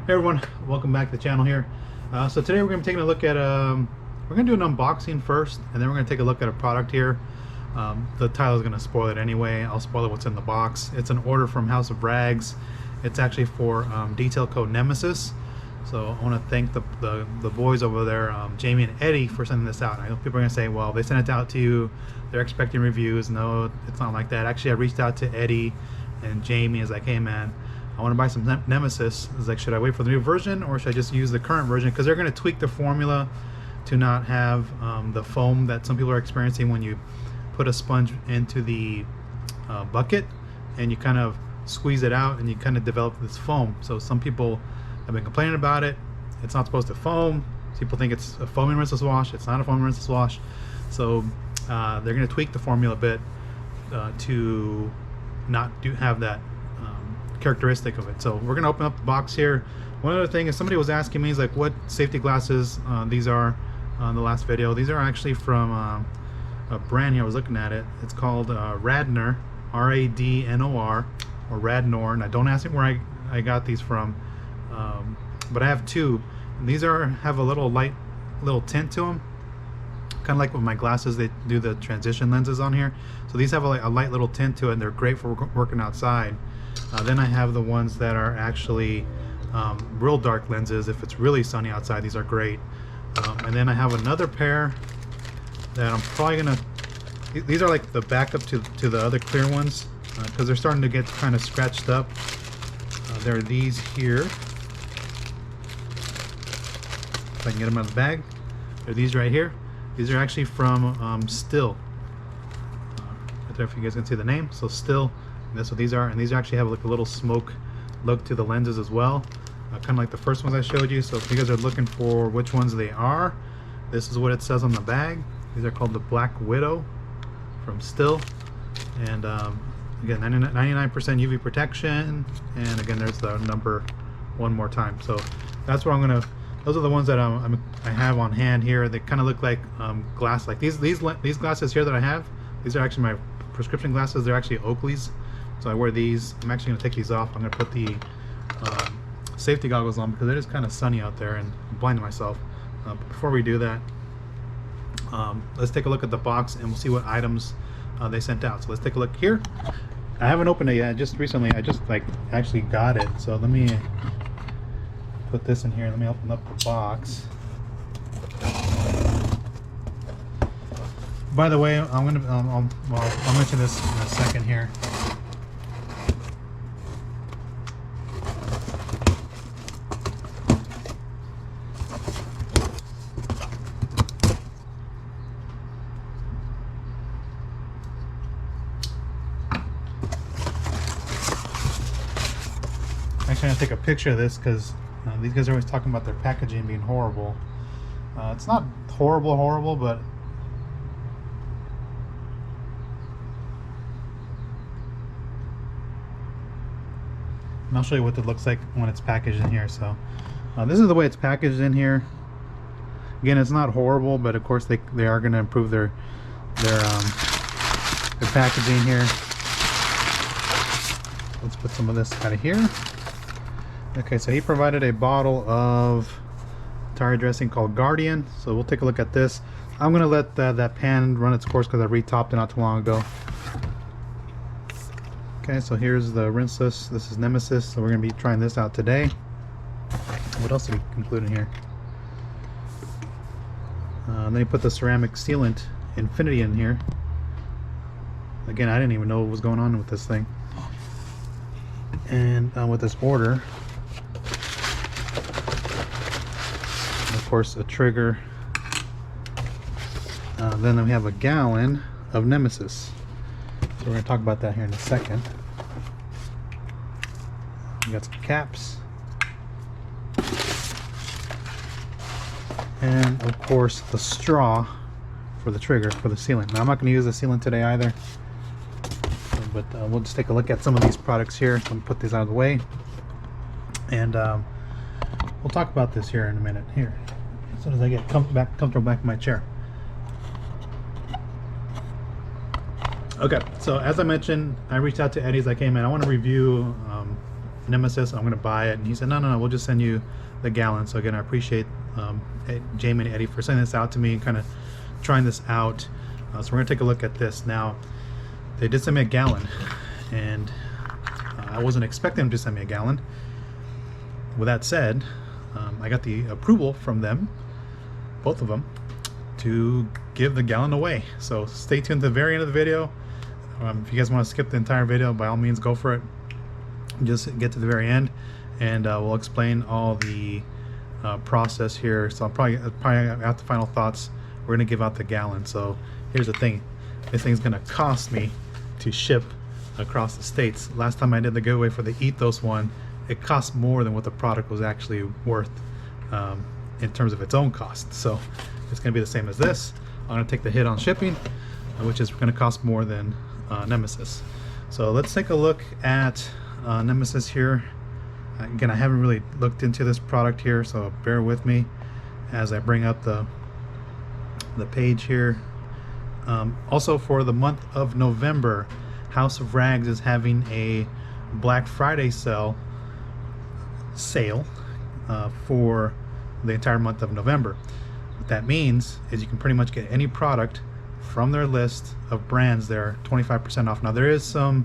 Hey everyone, welcome back to the channel here. So today we're going to be taking a look at, we're going to do an unboxing first, and then we're going to take a look at a product here. The title is going to spoil it anyway. I'll spoil it what's in the box. It's an order from House of Rags. It's actually for detail code Nemesis. So I want to thank the boys over there, Jamie and Eddie, for sending this out. I know people are going to say, well, they sent it out to you, they're expecting reviews. No, it's not like that. Actually, I reached out to Eddie and Jamie as I came in. I want to buy some Nemesis. It's like, should I wait for the new version or should I just use the current version? Because they're going to tweak the formula to not have the foam that some people are experiencing when you put a sponge into the bucket and you kind of squeeze it out and you kind of develop this foam. So some people have been complaining about it. It's not supposed to foam. People think it's a foaming rinseless wash. It's not a foaming rinseless wash. So they're going to tweak the formula a bit to not have that characteristic of it. So we're gonna open up the box here. One other thing is, somebody was asking me, is like, what safety glasses these are on the last video. These are actually from a brand here. I was looking at it. It's called Radnor, R-A-D-N-O-R, or Radnor. Now don't ask me where I got these from, but I have two, and these have a little tint to them, kind of like with my glasses. They do the transition lenses on here, so these have a light little tint to it, and they're great for working outside. Then I have the ones that are actually real dark lenses. If it's really sunny outside, these are great. And then I have another pair that I'm probably gonna, these are like the backup to the other clear ones, because they're starting to get kind of scratched up. There are these here, if I can get them out of the bag. There are these right here. These are actually from Still. I don't know if you guys can see the name. So Still. That's what these are, and these actually have like a little smoke look to the lenses as well, kind of like the first ones I showed you. So if you guys are looking for which ones they are, this is what it says on the bag. These are called the Black Widow from Still, and again, 99% UV protection, and again there's the number one more time. So that's where I'm gonna, those are the ones that I have on hand here. They kind of look like glass, like these glasses here that I have. These are actually my prescription glasses. They're actually Oakley's. So I wear these. I'm actually going to take these off. I'm going to put the safety goggles on because it is kind of sunny out there and I'm blinding myself. But before we do that, let's take a look at the box and we'll see what items they sent out. So let's take a look here. I haven't opened it yet. Just recently, I just actually got it. So let me put this in here. Let me open up the box. By the way, I'm gonna I'll mention this in a second here. Actually, I'm gonna take a picture of this because these guys are always talking about their packaging being horrible. It's not horrible, but and I'll show you what it looks like when it's packaged in here. So this is the way it's packaged in here. Again, it's not horrible, but of course they are going to improve their packaging here. Let's put some of this out of here. Okay, so he provided a bottle of tire dressing called Guardian. So we'll take a look at this. I'm going to let that pan run its course because I re-topped it not too long ago. Okay, so here's the rinseless. This is Nemesis, so we're going to be trying this out today. What else did he include in here? Then he put the ceramic sealant Infinity in here. Again, I didn't even know what was going on with this thing. And with this order, and of course a trigger. Then we have a gallon of Nemesis. So we're going to talk about that here in a second. We got some caps. And of course the straw for the trigger, for the sealant. Now I'm not going to use the sealant today either. But we'll just take a look at some of these products here. So I'm going to put these out of the way. And we'll talk about this here in a minute. Here, as soon as I get comfortable back in my chair. Okay, so as I mentioned, I reached out to Eddie as I came in. I want to review Nemesis. I'm gonna buy it, and he said no, we'll just send you the gallon. So again, I appreciate Jamie and Eddie for sending this out to me and kind of trying this out. So we're gonna take a look at this now. They did send me a gallon, and I wasn't expecting them to send me a gallon. With that said, I got the approval from them, both of them, to give the gallon away. So stay tuned to the very end of the video. If you guys want to skip the entire video, by all means go for it. Just get to the very end, and we'll explain all the process here. So I'm probably after final thoughts, we're gonna give out the gallon. So here's the thing: this thing's gonna cost me to ship across the states. Last time I did the giveaway for the Ethos one, it cost more than what the product was actually worth in terms of its own cost. So it's gonna be the same as this. I'm gonna take the hit on shipping, which is gonna cost more than Nemesis. So let's take a look at Nemesis here. Again, I haven't really looked into this product here, so bear with me as I bring up the page here. Also, for the month of November, House of Rags is having a Black Friday sale for the entire month of November. What that means is you can pretty much get any product from their list of brands there 25% off. Now there is some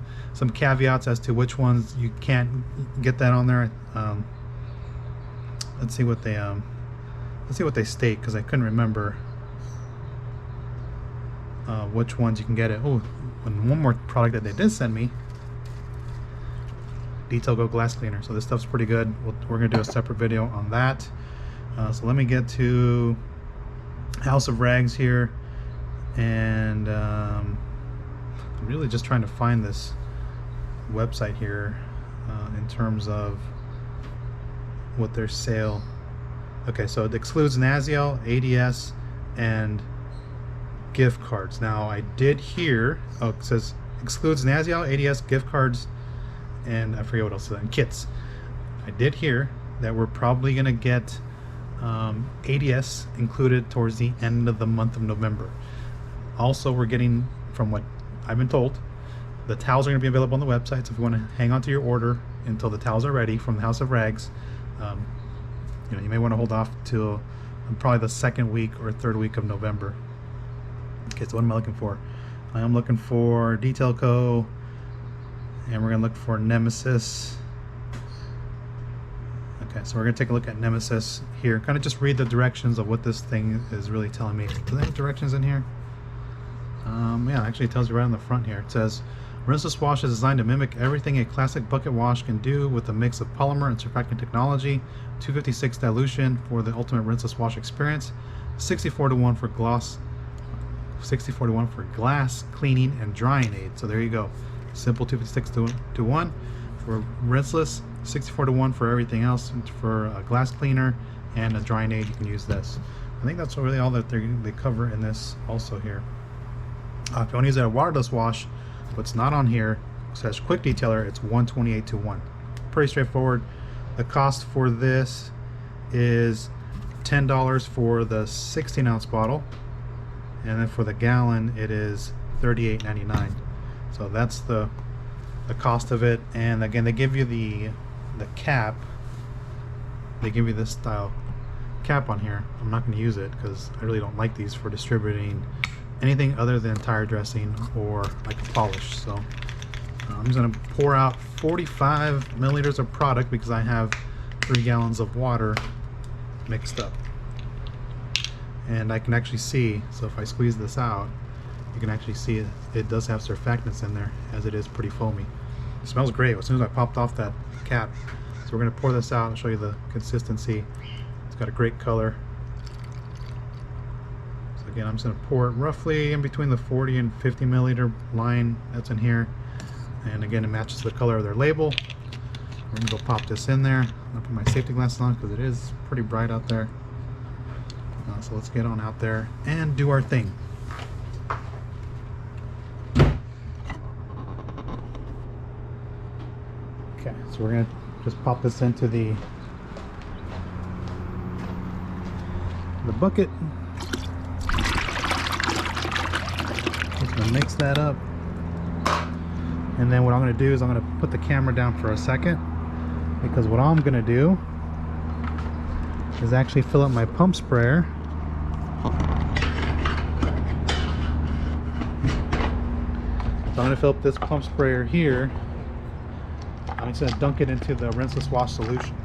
caveats as to which ones you can't get that on there. Let's see what they state, because I couldn't remember which ones you can get it. Oh, and one more product that they did send me, Detail Go glass cleaner. So this stuff's pretty good. We're gonna do a separate video on that. So let me get to House of Rags here, and I'm really just trying to find this website here in terms of what their sale. Okay, so it excludes Naziel, ADS, and gift cards. Now I did hear, oh, it says excludes Naziel, ADS, gift cards, and I forget what else, and kits. I did hear that we're probably gonna get ADS included towards the end of the month of November. Also, we're getting, from what I've been told, the towels are going to be available on the website. So if you want to hang on to your order until the towels are ready from the House of Rags, you may want to hold off till probably the second week or third week of November. Okay, so what am I looking for? I am looking for Detail Co, and we're going to look for Nemesis. Okay, so we're going to take a look at Nemesis here. Kind of just read the directions of what this thing is really telling me. Do they have directions in here? Yeah, actually it tells you right on the front here. It says, Rinseless Wash is designed to mimic everything a classic bucket wash can do with a mix of polymer and surfactant technology. 256 dilution for the ultimate rinseless wash experience. 64:1 for gloss. 64:1 for glass cleaning and drying aid. So there you go. Simple 256:1 for rinseless. 64:1 for everything else. For a glass cleaner and a drying aid, you can use this. I think that's really all that they cover in this also here. If you want to use a waterless wash, what's not on here says quick detailer, it's 128:1. Pretty straightforward. The cost for this is $10 for the 16-ounce bottle, and then for the gallon it is $38.99. So that's the cost of it. And again, they give you the cap. They give you this style cap on here. I'm not going to use it because I really don't like these for distributing anything other than tire dressing or like a polish. So I'm just going to pour out 45 milliliters of product because I have 3 gallons of water mixed up, and I can actually see, so if I squeeze this out, you can actually see it does have surfactants in there, as it is pretty foamy. It smells great as soon as I popped off that cap. So we're going to pour this out and show you the consistency. It's got a great color. So again, I'm just going to pour it roughly in between the 40 and 50 milliliter line that's in here, and again it matches the color of their label. We're going to go pop this in there. I'll put my safety glasses on because it is pretty bright out there. So let's get on out there and do our thing. Okay, so we're going to just pop this into the bucket. Just going to mix that up. And then what I'm going to do is I'm going to put the camera down for a second. because what I'm gonna do is actually fill up my pump sprayer. So I'm going to fill up this pump sprayer here. I'm just going to dunk it into the rinseless wash solution.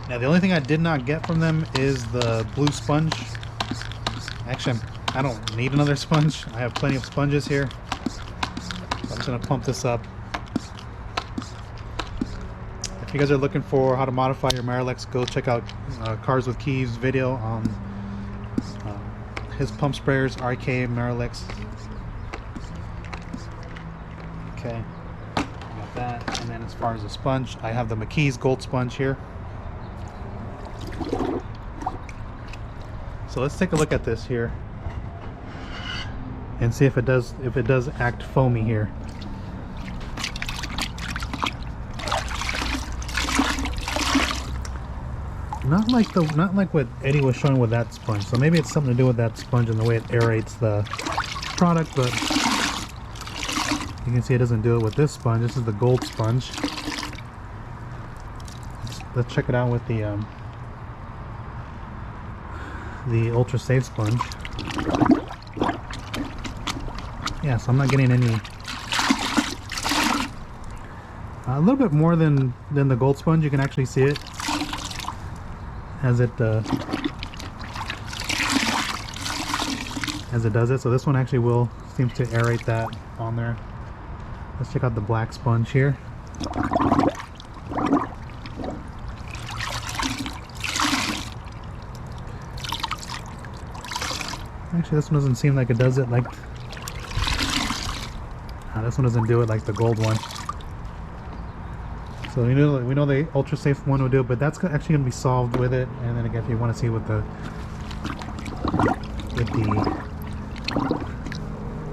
Now the only thing I did not get from them is the blue sponge. Actually, I don't need another sponge. I have plenty of sponges here. So I'm just going to pump this up. If you guys are looking for how to modify your Miralex, go check out Cars with Keys video on his pump sprayers, RK Miralex. Okay, got that. And then as far as the sponge, I have the McKee's Gold Sponge here. So let's take a look at this here and see if it does act foamy here. Not like what Eddie was showing with that sponge. So maybe it's something to do with that sponge and the way it aerates the product, but you can see it doesn't do it with this sponge. This is the gold sponge. Let's check it out with the ultra safe sponge. Yeah, so I'm not getting any, a little bit more than the gold sponge. You can actually see it as it does it. So this one actually seems to aerate that on there. Let's check out the black sponge here. Actually, this one doesn't seem like it does it like... this one doesn't do it like the gold one. So we know the ultra safe one will do it, but that's actually going to be solved with it. And then again, if you want to see what the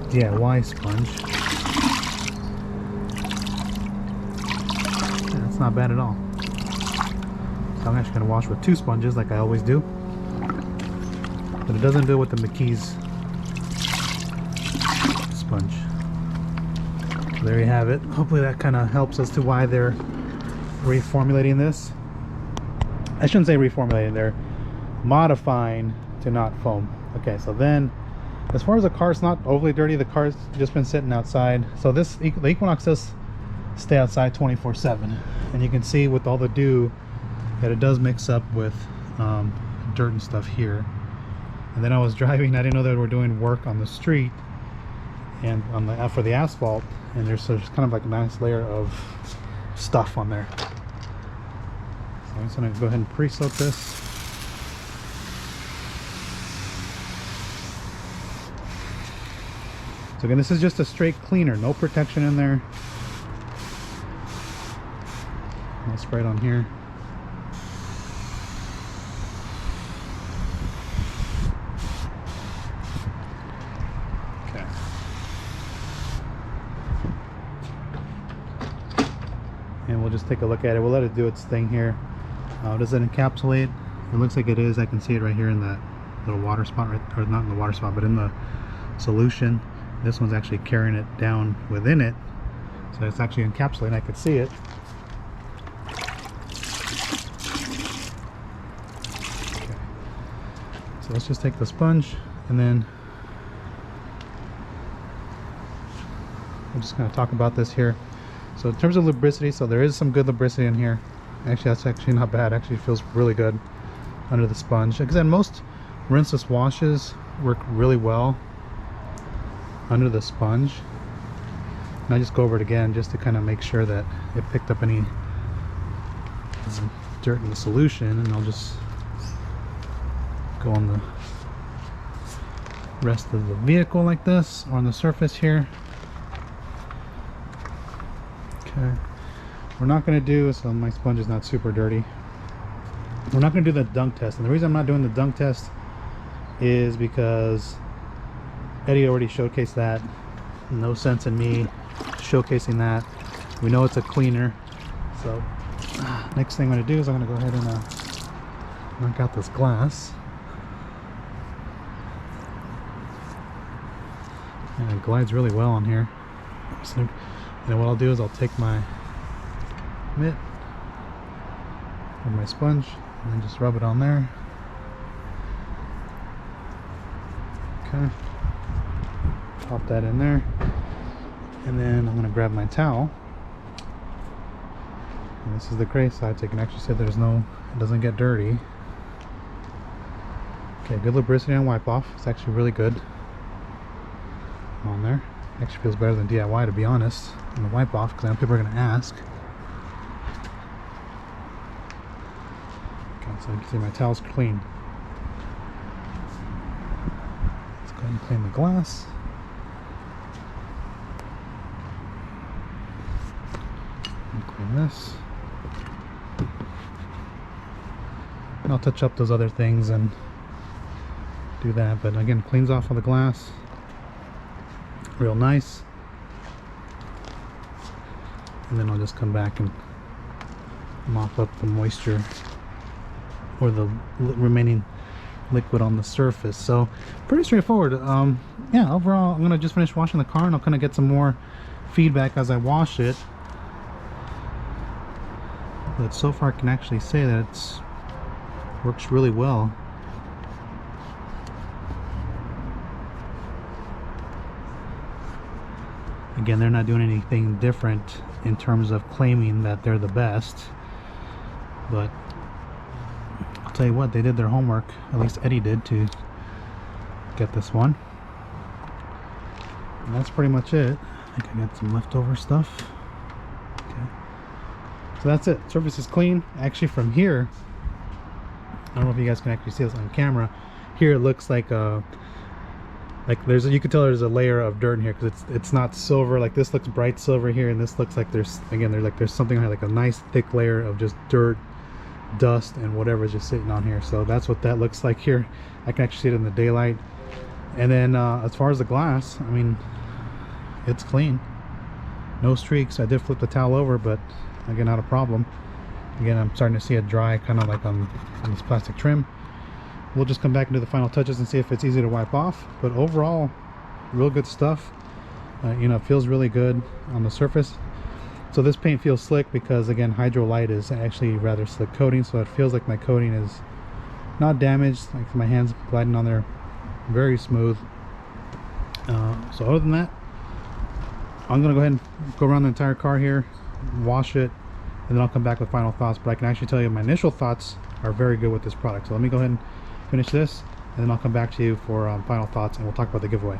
DIY sponge, yeah, it's not bad at all. So I'm actually going to wash with 2 sponges like I always do. But it doesn't do it with the McKee's sponge. So there you have it. Hopefully that kind of helps as to why they're reformulating this. I shouldn't say reformulating, they're modifying to not foam. Okay, so then as far as the car's not overly dirty, the car's just been sitting outside. So the Equinox does stay outside 24/7, and you can see with all the dew that it does mix up with dirt and stuff here. And then I was driving, I didn't know that we're doing work on the street and on the for the asphalt, and there's kind of like a nice layer of stuff on there. So I'm just going to go ahead and pre-soak this. So again, this is just a straight cleaner, no protection in there. I'll spray it on here. And we'll just take a look at it. We'll let it do its thing here. Does it encapsulate? It looks like it is. I can see it right here in that little water spot, right, or not in the water spot, but in the solution. This one's actually carrying it down within it, so it's actually encapsulating. I could see it. Okay. So let's just take the sponge, and then we're just going to talk about this here. So in terms of lubricity, so there is some good lubricity in here. Actually, that's actually not bad. Actually feels really good under the sponge. Like I said, most rinseless washes work really well under the sponge. And I just go over it again just to kind of make sure that it picked up any dirt in the solution, and I'll just go on the rest of the vehicle like this, or on the surface here. Okay, we're not going to do, so my sponge is not super dirty. We're not going to do the dunk test, and the reason I'm not doing the dunk test is because Eddie already showcased that. No sense in me showcasing that. We know it's a cleaner. So next thing I'm going to do is I'm going to go ahead and knock out this glass. And it glides really well on here. So, and then what I'll do is I'll take my mitt or my sponge and then just rub it on there. Okay. Pop that in there. And then I'm going to grab my towel. And this is the gray side, so you can actually see there's no, it doesn't get dirty. Okay, good lubricity and wipe off. It's actually really good on there. Actually feels better than DIY, to be honest, on the wipe off, because I know people are going to ask. Okay, so you can see my towel's clean. Let's go ahead and clean the glass. And clean this. And I'll touch up those other things and do that, but again, cleans off all the glass real nice. And then I'll just come back and mop up the moisture or the remaining liquid on the surface. So pretty straightforward. Yeah, overall I'm gonna just finish washing the car and I'll kind of get some more feedback as I wash it. But so far I can actually say that it's works really well. Again, they're not doing anything different in terms of claiming that they're the best, but I'll tell you what, they did their homework. At least Eddie did, to get this one. And that's pretty much it. I think I got some leftover stuff. Okay, so that's it. Surface is clean. Actually, from here, I don't know if you guys can actually see this on camera. Here it looks like there's you can tell there's a layer of dirt in here, because it's not silver. Like this looks bright silver here, and this looks like there's something on here, like a nice thick layer of just dirt, dust, and whatever is just sitting on here. So that's what that looks like here. I can actually see it in the daylight. And then as far as the glass, I mean, it's clean, no streaks. I did flip the towel over, but again, not a problem. Again, I'm starting to see it dry, kind of like on this plastic trim. We'll just come back and do the final touches and see if it's easy to wipe off. But overall, real good stuff. You know, it feels really good on the surface. So this paint feels slick because, again, Hydrolite is actually rather slick coating, so it feels like my coating is not damaged. Like my hands gliding on there very smooth. So other than that, I'm gonna go ahead and go around the entire car here, wash it, and then I'll come back with final thoughts. But I can actually tell you my initial thoughts are very good with this product. So let me go ahead and finish this, and then I'll come back to you for final thoughts, and we'll talk about the giveaway.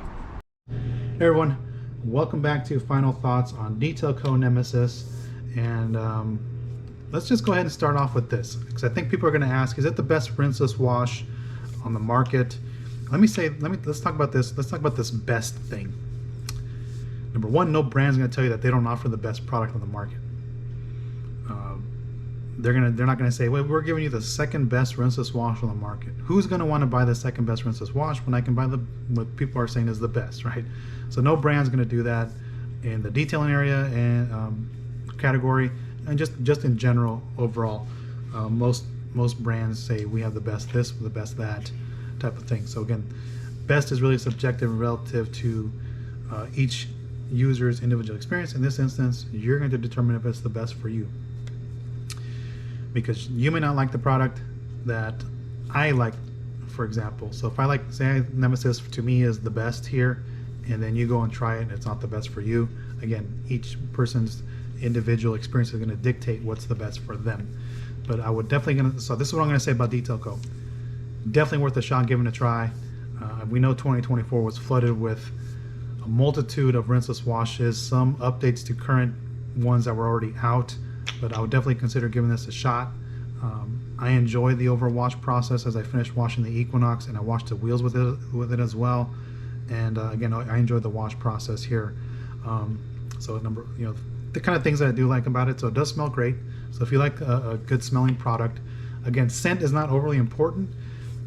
Hey everyone, welcome back to final thoughts on Detail Co Nemesis. And let's just go ahead and start off with this, because I think people are going to ask, is it the best rinseless wash on the market? Let's talk about this. Let's talk about this best thing. Number one, no brand's going to tell you that they don't offer the best product on the market. They're not gonna say, well, we're giving you the second best rinseless wash on the market. Who's gonna want to buy the second best rinseless wash when I can buy what people are saying is the best, right? So no brand's gonna do that in the detailing area and category, and just in general overall. Most brands say we have the best this, the best that type of thing. So again, best is really subjective and relative to each user's individual experience. In this instance, you're going to determine if it's the best for you, because you may not like the product that I like, for example. So if I like, say Nemesis to me is the best here, and then you go and try it and it's not the best for you, again, each person's individual experience is going to dictate what's the best for them. But I would definitely so this is what I'm going to say about Detail Co. Definitely worth a shot, giving it a try. We know 2024 was flooded with a multitude of rinseless washes, some updates to current ones that were already out, but I would definitely consider giving this a shot. I enjoy the overwash process as I finished washing the Equinox, and I washed the wheels with it as well. And again, I enjoy the wash process here. So the kind of things that I do like about it. So it does smell great. So if you like a good smelling product, again, scent is not overly important,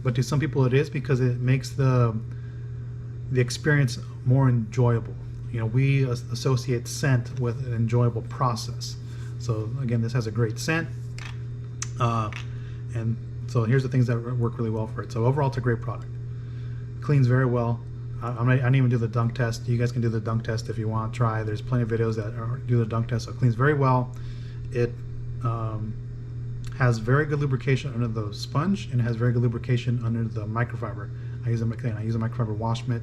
but to some people it is, because it makes the experience more enjoyable. you know, we associate scent with an enjoyable process. So again, this has a great scent, and so here's the things that work really well for it. So overall, it's a great product. Cleans very well. I didn't even do the dunk test. You guys can do the dunk test if you want to try. There's plenty of videos that do the dunk test. So it cleans very well. It has very good lubrication under the sponge, and it has very good lubrication under the microfiber. I use a microfiber wash mitt,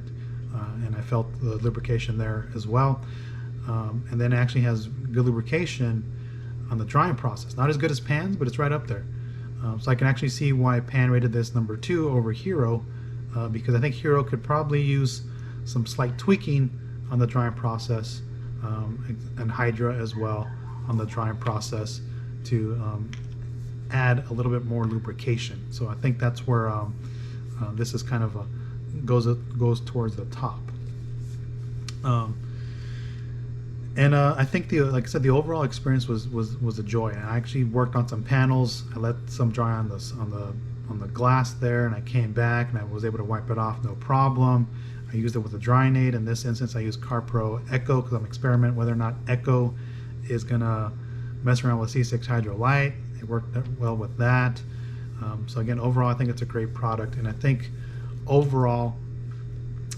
and I felt the lubrication there as well. And then it actually has good lubrication on the drying process. Not as good as Pan's, but it's right up there. So I can actually see why Pan rated this number 2 over Hero, because I think Hero could probably use some slight tweaking on the drying process, and Hydra as well on the drying process to add a little bit more lubrication. So I think that's where this is kind of goes towards the top. And I think like I said, the overall experience was a joy. I actually worked on some panels. I let some dry on the glass there, and I came back and I was able to wipe it off no problem. I used it with a drying aid. In this instance, I used CarPro Echo because I'm experimenting whether or not Echo is gonna mess around with C6 Hydro Light. It worked well with that. So again, overall, I think it's a great product, and I think overall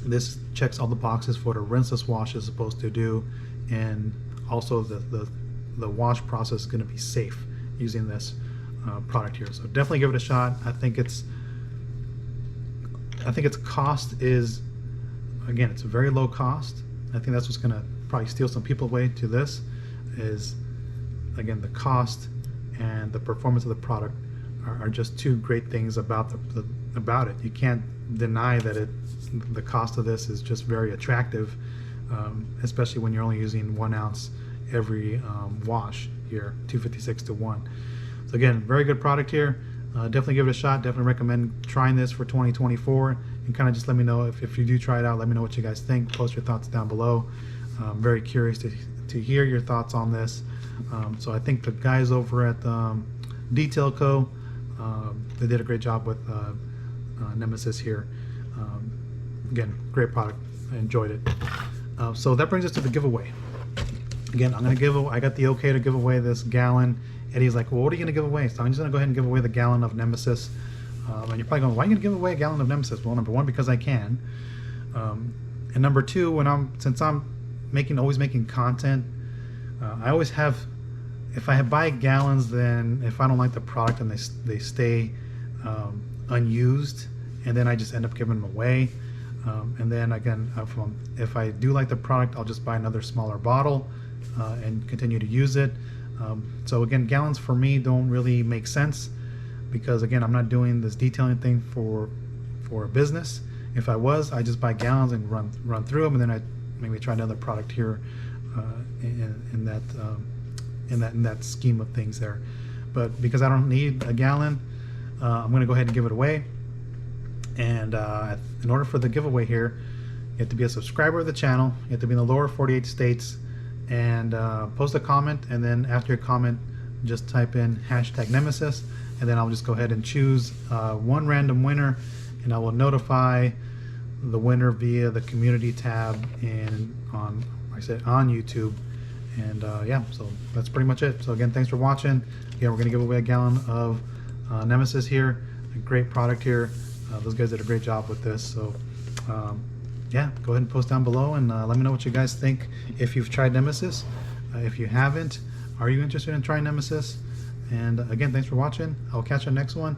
this checks all the boxes for what a rinseless wash is supposed to do, and also the wash process is going to be safe using this product here. So definitely give it a shot. I think its cost is, again, it's a very low cost. I think that's what's going to probably steal some people away to this, is again the cost and the performance of the product are just two great things about it. You can't deny that the cost of this is just very attractive, especially when you're only using 1 ounce every wash here, 256 to 1. So again, very good product here. Definitely give it a shot. Definitely recommend trying this for 2024, and kind of just let me know if you do try it out. Let me know what you guys think. Post your thoughts down below. I'm very curious to hear your thoughts on this. So I think the guys over at Detail Co, they did a great job with Nemesis here. Again, great product. I enjoyed it. So that brings us to the giveaway. Again, I got the okay to give away this gallon. Eddie's like, well, what are you going to give away? So I'm just going to go ahead and give away the gallon of Nemesis. And you're probably going, why are you going to give away a gallon of Nemesis? Well, number one, because I can. And number two, since I'm always making content, I always have, if I buy gallons, then if I don't like the product and they stay unused, and then I just end up giving them away. And then again, if I do like the product, I'll just buy another smaller bottle and continue to use it. So again, gallons for me don't really make sense, because again, I'm not doing this detailing thing for a business. If I was, I just buy gallons and run through them, and then I maybe try another product here in that scheme of things there. But because I don't need a gallon, I'm going to go ahead and give it away. And in order for the giveaway here, you have to be a subscriber of the channel. You have to be in the lower 48 states, and post a comment. And then after your comment, just type in #Nemesis, and then I'll just go ahead and choose one random winner, and I will notify the winner via the community tab on YouTube. And yeah, so that's pretty much it. So again, thanks for watching. Again, we're going to give away a gallon of Nemesis here. A great product here. Those guys did a great job with this. So yeah, go ahead and post down below, and let me know what you guys think if you've tried Nemesis. If you haven't, are you interested in trying Nemesis? And again, thanks for watching. I'll catch you on the next one.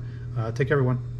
Take care, everyone.